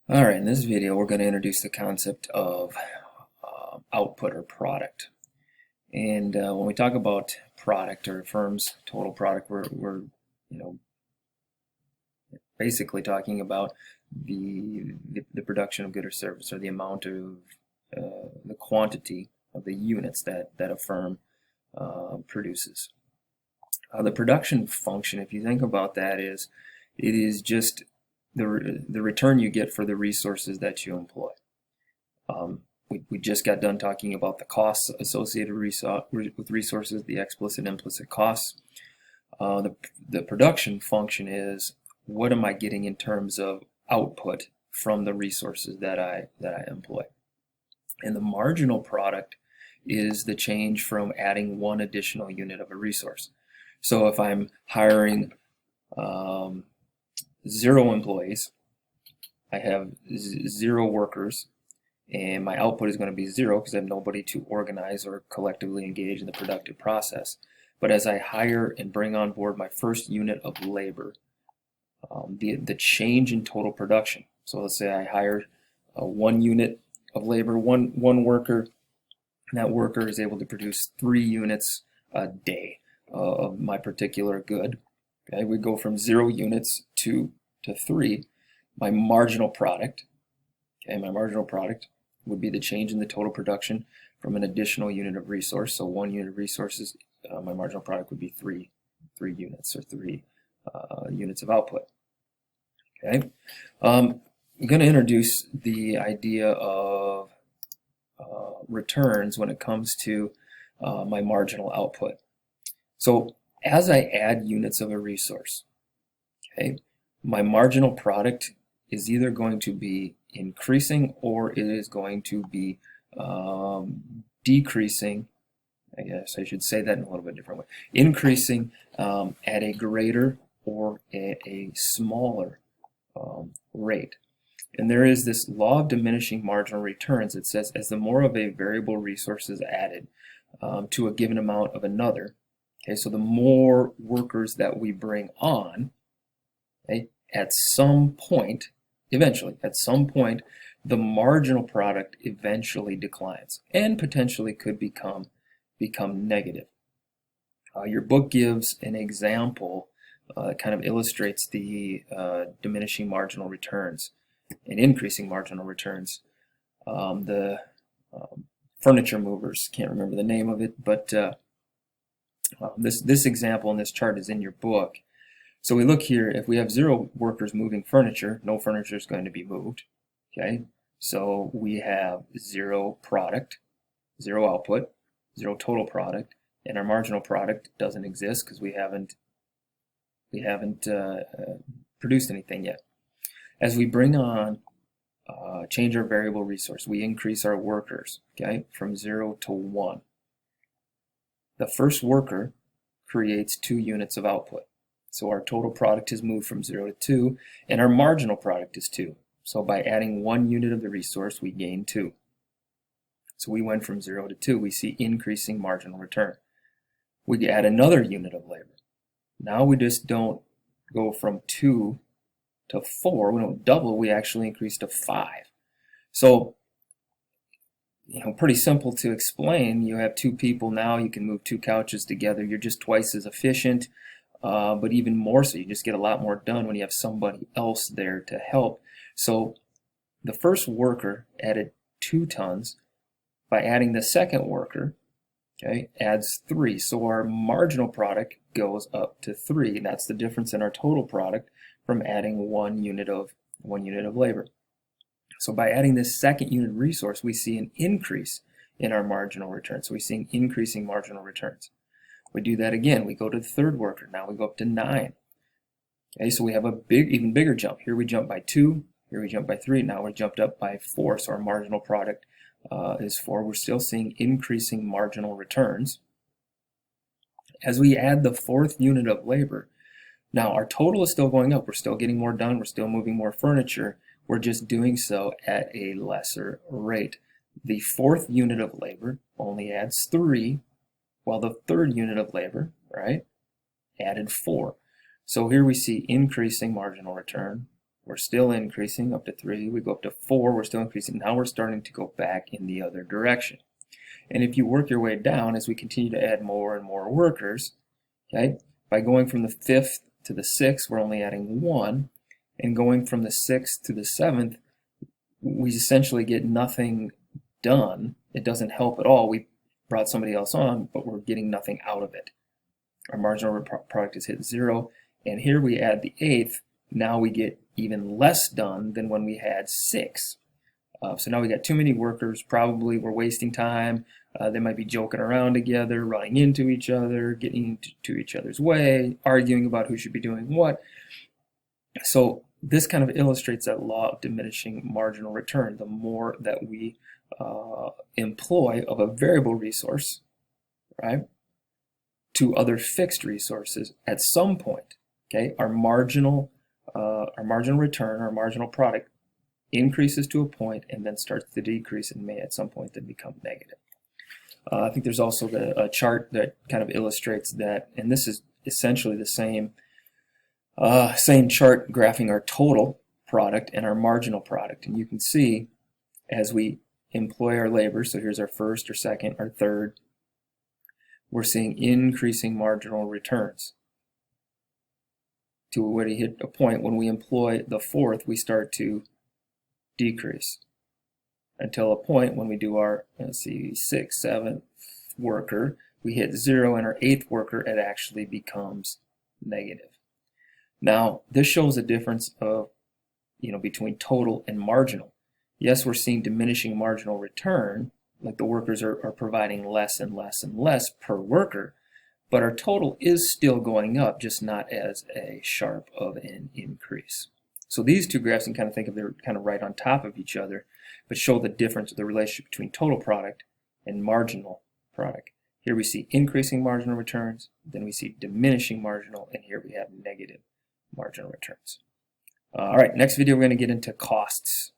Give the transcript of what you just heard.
Alright, in this video we're going to introduce the concept of output or product. And when we talk about product or a firm's total product, we're basically talking about the production of good or service, or the amount of the quantity of the units that a firm produces. The production function, if you think about that, it is just the return you get for the resources that you employ. We just got done talking about the costs associated with resources, the explicit and implicit costs. The production function is, what am I getting in terms of output from the resources that I employ? And the marginal product is the change from adding one additional unit of a resource. So if I'm hiring 0 employees, I have 0 workers, and my output is going to be 0 because I have nobody to organize or collectively engage in the productive process. But as I hire and bring on board my first unit of labor, the change in total production. So let's say I hire 1 unit of labor, one worker, and that worker is able to produce 3 units a day of my particular good. Okay, we go from 0 units to 3. My marginal product, would be the change in the total production from an additional unit of resource. So 1 unit of resources, my marginal product would be 3 units, or 3 units of output. Okay, I'm going to introduce the idea of returns when it comes to my marginal output. So as I add units of a resource, okay, my marginal product is either going to be increasing or it is going to be decreasing. I guess I should say that in a little bit different way. Increasing at a greater or a smaller rate. And there is this law of diminishing marginal returns. It says, as the more of a variable resource is added to a given amount of another, okay, so the more workers that we bring on, okay, at some point, the marginal product eventually declines and potentially could become negative. Your book gives an example that kind of illustrates the diminishing marginal returns and increasing marginal returns. The furniture movers, can't remember the name of it, but this example in this chart is in your book. So we look here, if we have 0 workers moving furniture, no furniture is going to be moved. Okay, so we have 0 product, 0 output, 0 total product, and our marginal product doesn't exist because we haven't produced anything yet. As we bring on, change our variable resource, we increase our workers, okay, from 0 to 1. The first worker creates 2 units of output. So our total product has moved from 0 to 2, and our marginal product is 2. So by adding 1 unit of the resource, we gain 2. So we went from 0 to 2. We see increasing marginal return. We add another unit of labor. Now we just don't go from 2 to 4. We don't double. We actually increase to 5. So, pretty simple to explain. You have 2 people now. You can move 2 couches together. You're just twice as efficient. But even more so, you just get a lot more done when you have somebody else there to help. So the first worker added 2 tons. By adding the second worker, okay, adds 3. So our marginal product goes up to 3, and that's the difference in our total product from adding 1 unit of labor. So by adding this second unit of resource, we see an increase in our marginal return. So we're seeing increasing marginal returns. We do that again. We go to the third worker. Now we go up to 9. Okay, so we have a even bigger jump. Here we jump by 2. Here we jump by 3. Now we're jumped up by 4. So our marginal product is 4. We're still seeing increasing marginal returns. As we add the 4th unit of labor, now our total is still going up. We're still getting more done. We're still moving more furniture. We're just doing so at a lesser rate. The 4th unit of labor only adds 3. While the 3rd unit of labor, right, added 4. So here we see increasing marginal return, we're still increasing up to 3, we go up to 4, we're still increasing. Now we're starting to go back in the other direction. And if you work your way down as we continue to add more and more workers, okay, by going from the 5th to the 6th, we're only adding 1, and going from the 6th to the 7th, we essentially get nothing done. It doesn't help at all. We brought somebody else on, but we're getting nothing out of it. Our marginal product is hit 0, and here we add the 8th. Now we get even less done than when we had 6. So now we got too many workers. Probably we're wasting time. They might be joking around together, running into each other, getting into each other's way, arguing about who should be doing what. So this kind of illustrates that law of diminishing marginal return. The more that we employ of a variable resource, right, to other fixed resources, at some point, okay, our marginal return, our marginal product, increases to a point and then starts to decrease and may at some point then become negative. I think there's also a chart that kind of illustrates that, and this is essentially the same chart graphing our total product and our marginal product. And you can see as we employ our labor, so here's our first or second or third, we're seeing increasing marginal returns. To where we hit a point when we employ the 4th, we start to decrease until a point when we do our, let's see, 6th, 7th worker, we hit 0, and our 8th worker, it actually becomes negative. Now, this shows a difference of, between total and marginal. Yes, we're seeing diminishing marginal return, like the workers are providing less and less and less per worker, but our total is still going up, just not as a sharp of an increase. So these two graphs, you can kind of think of, they're kind of right on top of each other, but show the difference of the relationship between total product and marginal product. Here we see increasing marginal returns, then we see diminishing marginal, and here we have negative marginal returns. All right, next video we're going to get into costs.